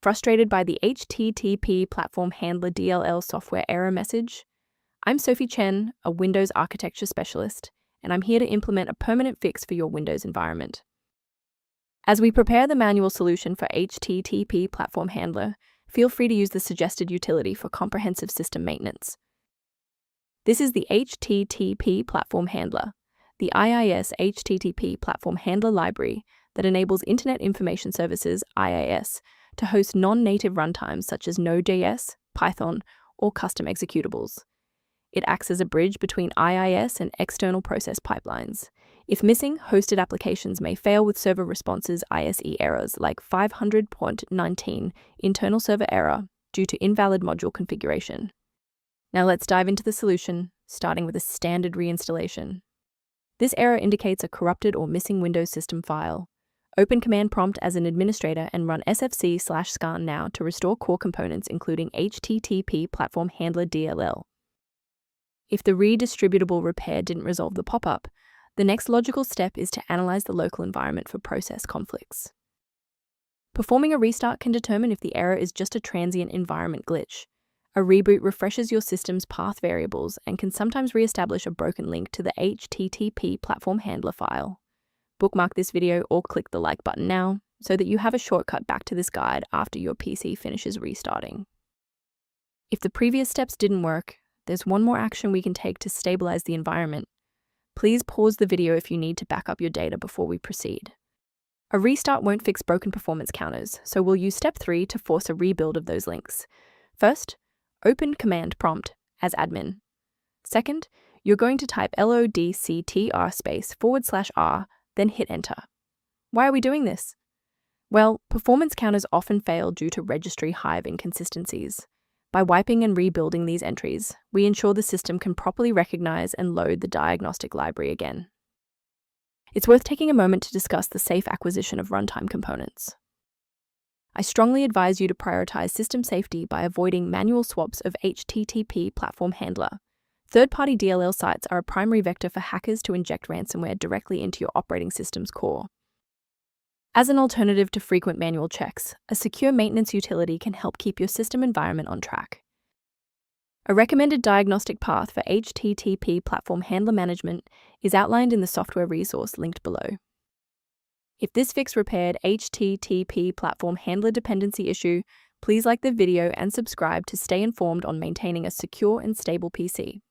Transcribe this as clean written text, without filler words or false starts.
Frustrated by the HTTP Platform Handler DLL software error message? I'm Sophie Chen, a Windows architecture specialist, and I'm here to implement a permanent fix for your Windows environment. As we prepare the manual solution for HTTP Platform Handler, feel free to use the suggested utility for comprehensive system maintenance. This is the HTTP Platform Handler, the IIS HTTP Platform Handler library that enables Internet Information Services (IIS) to host non-native runtimes such as Node.js, Python, or custom executables. It acts as a bridge between IIS and external process pipelines. If missing, hosted applications may fail with server responses ISE errors like 500.19 internal server error due to invalid module configuration. Now let's dive into the solution, starting with a standard reinstallation. This error indicates a corrupted or missing Windows system file. Open Command Prompt as an administrator and run sfc/scan now to restore core components including HTTP Platform Handler DLL. If the redistributable repair didn't resolve the pop-up, the next logical step is to analyze the local environment for process conflicts. Performing a restart can determine if the error is just a transient environment glitch. A reboot refreshes your system's path variables and can sometimes re-establish a broken link to the HTTP Platform Handler file. Bookmark this video or click the like button now so that you have a shortcut back to this guide after your PC finishes restarting. If the previous steps didn't work, there's one more action we can take to stabilize the environment. Please pause the video if you need to back up your data before we proceed. A restart won't fix broken performance counters, so we'll use step 3 to force a rebuild of those links. First, open Command Prompt as admin. Second, you're going to type lodctr//r, then hit enter. Why are we doing this? Well, performance counters often fail due to registry hive inconsistencies. By wiping and rebuilding these entries, we ensure the system can properly recognize and load the diagnostic library again. It's worth taking a moment to discuss the safe acquisition of runtime components. I strongly advise you to prioritize system safety by avoiding manual swaps of HTTP Platform Handler. Third-party DLL sites are a primary vector for hackers to inject ransomware directly into your operating system's core. As an alternative to frequent manual checks, a secure maintenance utility can help keep your system environment on track. A recommended diagnostic path for HTTP Platform Handler management is outlined in the software resource linked below. If this fix repaired HTTP Platform Handler dependency issue, please like the video and subscribe to stay informed on maintaining a secure and stable PC.